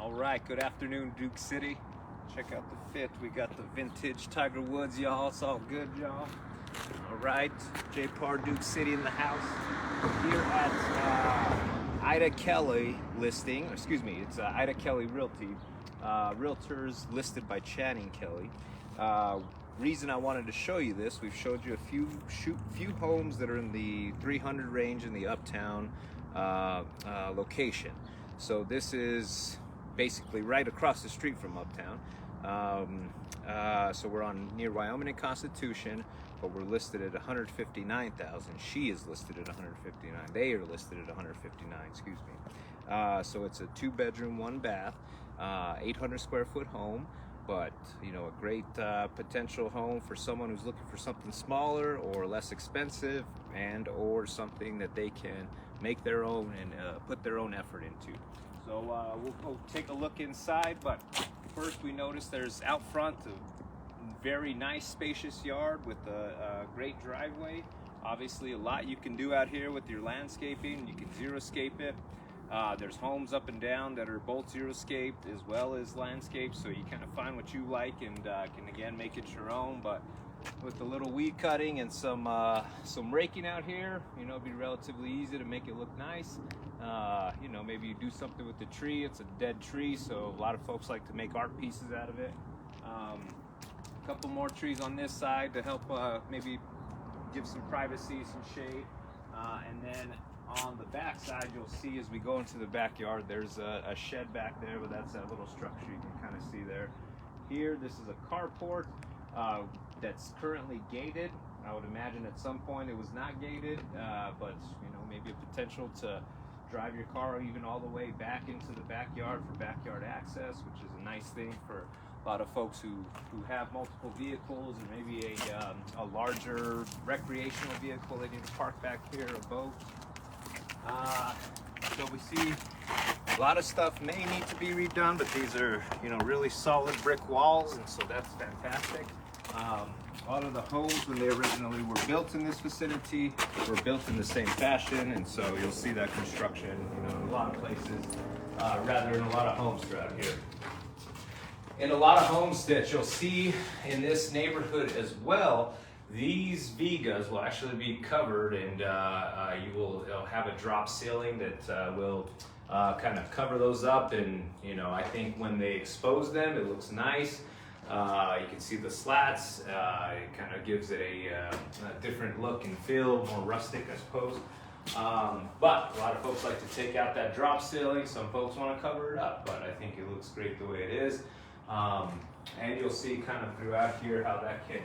All right, good afternoon, Duke City. Check out the fit. We got the vintage Tiger Woods, y'all. It's all good, y'all. All right, J. Parr, Duke City in the house. Here at Ida Kelly listing, it's Ida Kelly Realty. Realtors listed by Channing Kelly. Reason I wanted to show you this, we've showed you a few homes that are in the 300 range in the uptown location. So this is basically right across the street from uptown. So we're on near Wyoming and Constitution, but we're listed at 159,000. She is listed at 159. They are listed at 159, excuse me. So it's a 2-bedroom, 1-bath, 800 square foot home, but you know, a great potential home for someone who's looking for something smaller or less expensive, and or something that they can make their own and put their own effort into. So we'll go take a look inside, but first we notice there's out front a very nice spacious yard with a great driveway. Obviously a lot you can do out here with your landscaping. You can xeriscape it. There's homes up and down that are both xeriscaped as well as landscaped, so you kind of find what you like and can again make it your own. But with a little weed cutting and some raking out here, you know, it'd be relatively easy to make it look nice. You know, maybe you do something with the tree. It's a dead tree, so a lot of folks like to make art pieces out of it. A couple more trees on this side to help maybe give some privacy, some shade. And then on the back side, you'll see as we go into the backyard, there's a shed back there, but that's that little structure you can kind of see there. Here, this is a carport that's currently gated. I would imagine at some point it was not gated, but you know, maybe a potential to drive your car even all the way back into the backyard for backyard access, which is a nice thing for a lot of folks who have multiple vehicles, or maybe a larger recreational vehicle they need to park back here, a boat. So we see a lot of stuff may need to be redone, but these are, you know, really solid brick walls, and so that's fantastic. A lot of the homes, when they originally were built in this vicinity, were built in the same fashion, and so you'll see that construction, you know, in a lot of places, rather in a lot of homes throughout here. In a lot of homes that you'll see in this neighborhood as well, these vigas will actually be covered, and you'll have a drop ceiling that will kind of cover those up, and you know, I think when they expose them, it looks nice. You can see the slats. It kind of gives it a different look and feel, more rustic, I suppose. But a lot of folks like to take out that drop ceiling. Some folks want to cover it up, but I think it looks great the way it is. And you'll see kind of throughout here how that can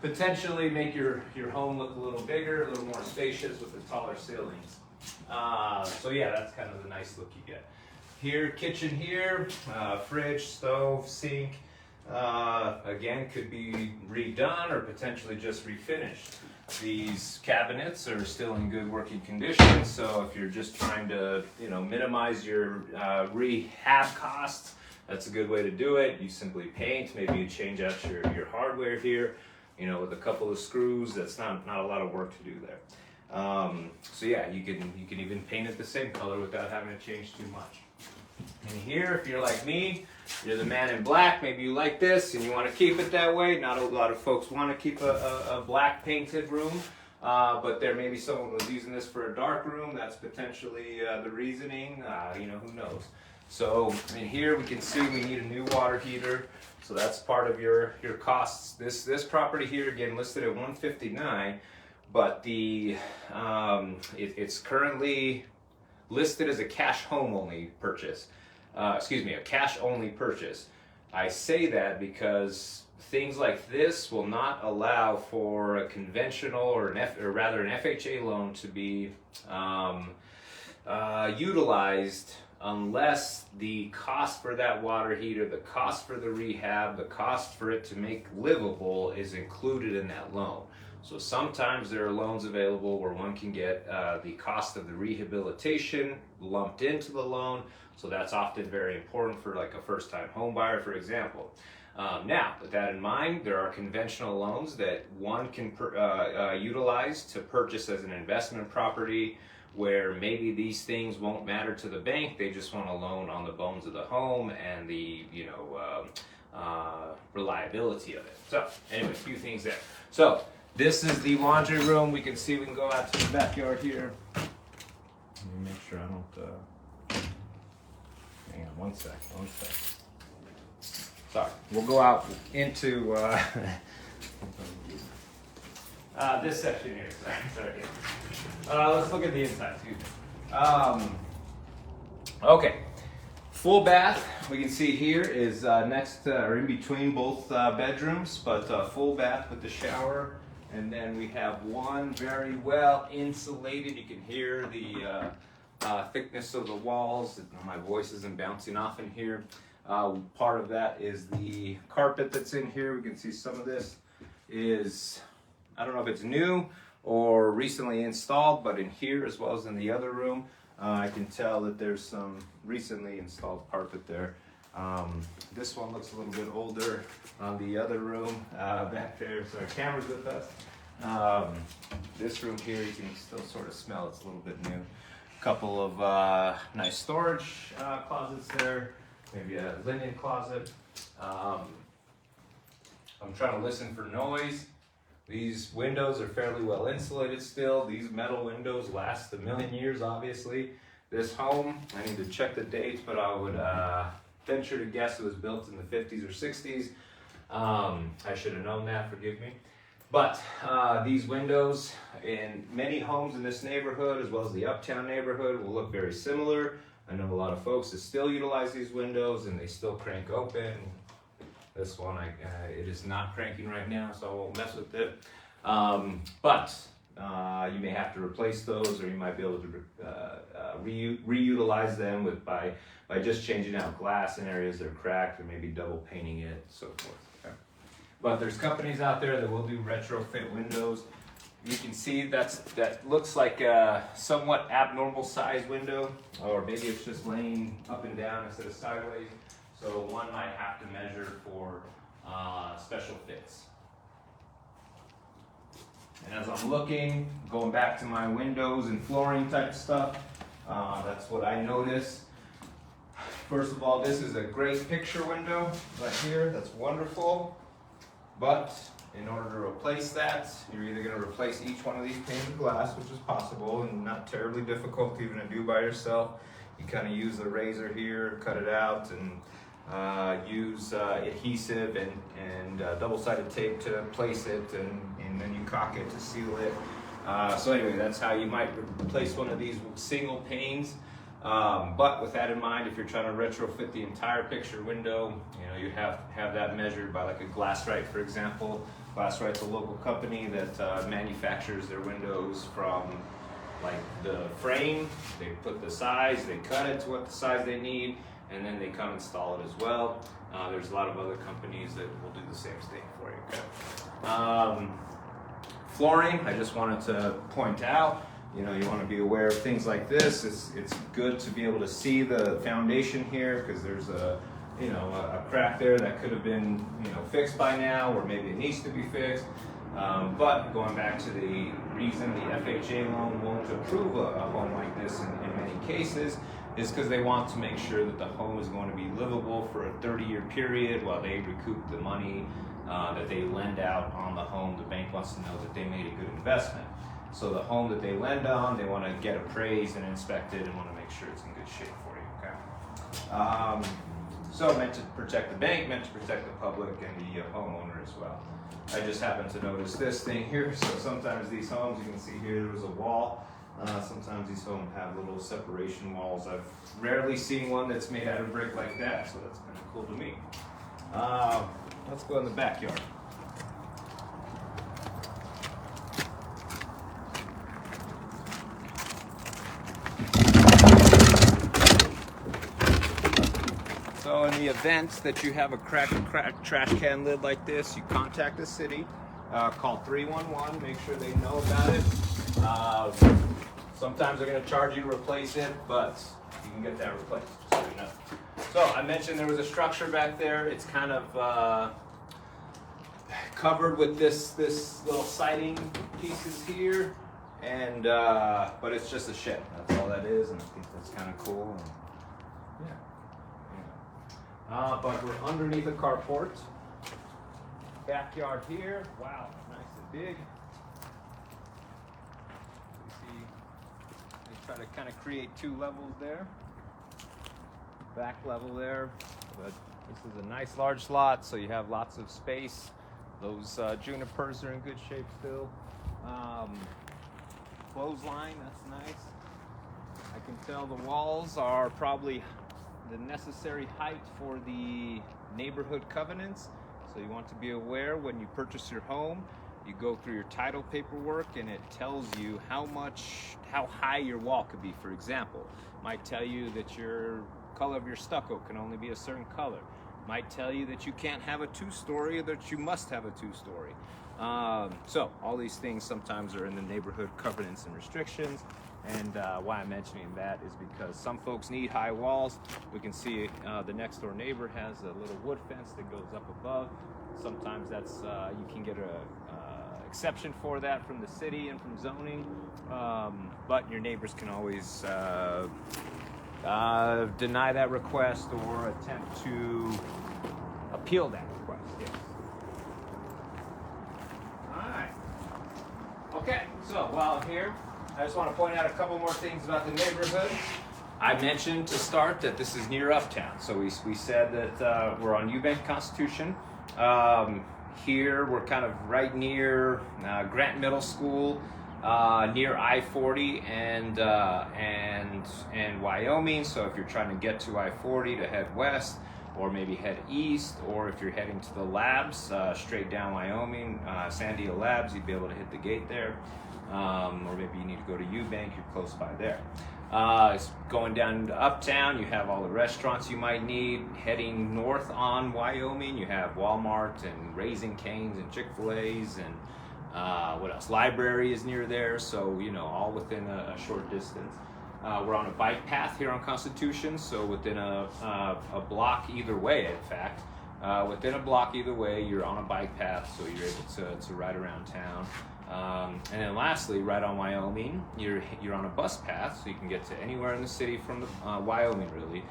potentially make your home look a little bigger, a little more spacious with the taller ceilings. So yeah, that's kind of the nice look you get. Here, kitchen here, fridge, stove, sink, again, could be redone or potentially just refinished. These cabinets are still in good working condition, so if you're just trying to, you know, minimize your rehab costs, that's a good way to do it. You simply paint, maybe you change out your hardware here, you know, with a couple of screws. That's not a lot of work to do there. So yeah, you can even paint it the same color without having to change too much. And here, if you're like me, you're the man in black, maybe you like this and you want to keep it that way. Not a lot of folks want to keep a black painted room, but there may be someone who's using this for a dark room. That's potentially the reasoning, you know, who knows. So in here we can see we need a new water heater, so that's part of your costs. This property here, again, listed at 159, but it's currently listed as a cash home only purchase. A cash only purchase. I say that because things like this will not allow for a conventional or rather an FHA loan to be utilized unless the cost for that water heater, the cost for the rehab, the cost for it to make livable is included in that loan. So sometimes there are loans available where one can get the cost of the rehabilitation lumped into the loan. So that's often very important for like a first-time home buyer, for example. Now, with that in mind, there are conventional loans that one can utilize to purchase as an investment property where maybe these things won't matter to the bank. They just want a loan on the bones of the home and the, reliability of it. So anyway, a few things there. So this is the laundry room. We can go out to the backyard here. Let me make sure I don't, hang on one sec. Sorry, we'll go out into this section here. Sorry. Let's look at the inside. Okay, full bath. We can see here is next or in between both bedrooms, but full bath with the shower. And then we have one very well insulated. You can hear the thickness of the walls. My voice isn't bouncing off in here. Part of that is the carpet that's in here. We can see some of this is, I don't know if it's new or recently installed, but in here as well as in the other room, I can tell that there's some recently installed carpet there. This one looks a little bit older on the other room back there. So our camera's with us. This room here, you can still sort of smell it's a little bit new. Couple of nice storage closets there. Maybe a linen closet. I'm trying to listen for noise. These windows are fairly well insulated still. These metal windows last a million years, obviously. This home, I need to check the dates, but I would venture to guess it was built in the 50s or 60s. I should have known that, forgive me. But these windows in many homes in this neighborhood, as well as the uptown neighborhood, will look very similar. I know a lot of folks that still utilize these windows and they still crank open. This one, it is not cranking right now, so I won't mess with it. But you may have to replace those, or you might be able to reutilize them by just changing out glass in areas that are cracked, or maybe double painting it, so forth. Okay. But there's companies out there that will do retrofit windows. You can see that looks like a somewhat abnormal size window, or maybe it's just laying up and down instead of sideways. So one might have to measure for special fits. And as I'm looking, going back to my windows and flooring type stuff, that's what I notice. First of all, this is a great picture window right here. That's wonderful. But in order to replace that, you're either going to replace each one of these panes of glass, which is possible and not terribly difficult even to do by yourself. You kind of use the razor here, cut it out, and use adhesive and double-sided tape to place it, and then you caulk it to seal it. So anyway, that's how you might replace one of these single panes. But with that in mind, if you're trying to retrofit the entire picture window, you have that measured by like a Glassrite, for example. Glassrite's a local company that manufactures their windows from like the frame. They put the size, they cut it to what the size they need, and then they come install it as well. There's a lot of other companies that will do the same thing for you. Okay? Flooring, I just wanted to point out, you want to be aware of things like this. It's good to be able to see the foundation here, because there's a crack there that could have been fixed by now, or maybe it needs to be fixed. But going back to the reason the FHA loan won't approve a home like this in many cases is because they want to make sure that the home is going to be livable for a 30-year period while they recoup the money that they lend out on the home. The bank wants to know that they made a good investment. So the home that they lend on, they want to get appraised and inspected and want to make sure it's in good shape for you. Okay. So meant to protect the bank, meant to protect the public and the homeowner as well. I just happened to notice this thing here. So sometimes these homes, you can see here there was a wall. Sometimes these homes have little separation walls. I've rarely seen one that's made out of brick like that, so that's kind of cool to me. Let's go in the backyard. So in the event that you have a cracked trash can lid like this, you contact the city, call 311, make sure they know about it. Sometimes they're going to charge you to replace it, but you can get that replaced, so you know. So I mentioned there was a structure back there. It's kind of covered with this little siding pieces here. And but it's just a shed. That's all that is, and I think that's kind of cool. And, but we're underneath a carport. Backyard here. Wow, nice and big. You see, they try to kind of create two levels there. Back level there, but this is a nice large lot, so you have lots of space. Those junipers are in good shape still. Clothesline, that's nice. I can tell the walls are probably the necessary height for the neighborhood covenants. So you want to be aware when you purchase your home, you go through your title paperwork and it tells you how high your wall could be. For example, it might tell you that your color of your stucco can only be a certain color. It might tell you that you can't have a two-story or that you must have a two-story. So all these things sometimes are in the neighborhood covenants and restrictions. And why I'm mentioning that is because some folks need high walls. We can see the next door neighbor has a little wood fence that goes up above. Sometimes that's you can get a exception for that from the city and from zoning, but your neighbors can always deny that request or attempt to appeal that request. Yes. All right. Okay. So while I'm here, I just want to point out a couple more things about the neighborhood. I mentioned to start that this is near Uptown. So we said that we're on Eubank Constitution. Here we're kind of right near Grant Middle School, near I-40 and Wyoming. So if you're trying to get to I-40 to head west, or maybe head east, or if you're heading to the labs, straight down Wyoming, Sandia Labs, you'd be able to hit the gate there. Or maybe you need to go to Eubank, you're close by there. It's going down to Uptown, you have all the restaurants you might need. Heading north on Wyoming, you have Walmart and Raising Cane's and Chick-fil-A's and what else? Library is near there, so you know, all within a short distance. We're on a bike path here on Constitution, so within a block either way, in fact. Within a block either way, you're on a bike path, so you're able to ride around town. And then lastly, right on Wyoming, you're on a bus path, so you can get to anywhere in the city from Wyoming, really,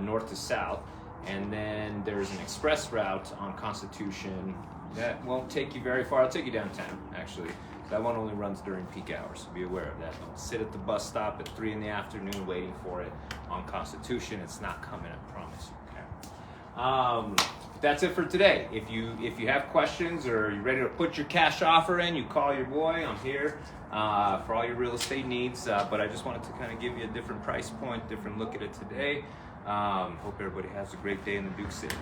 north to south. And then there's an express route on Constitution that won't take you very far. It'll take you downtown, actually. That one only runs during peak hours, so be aware of that. Don't sit at the bus stop at 3 in the afternoon waiting for it on Constitution. It's not coming, I promise you, okay? That's it for today. If you have questions or you're ready to put your cash offer in, you call your boy. I'm here for all your real estate needs. But I just wanted to kind of give you a different price point, different look at it today. Hope everybody has a great day in the Duke City.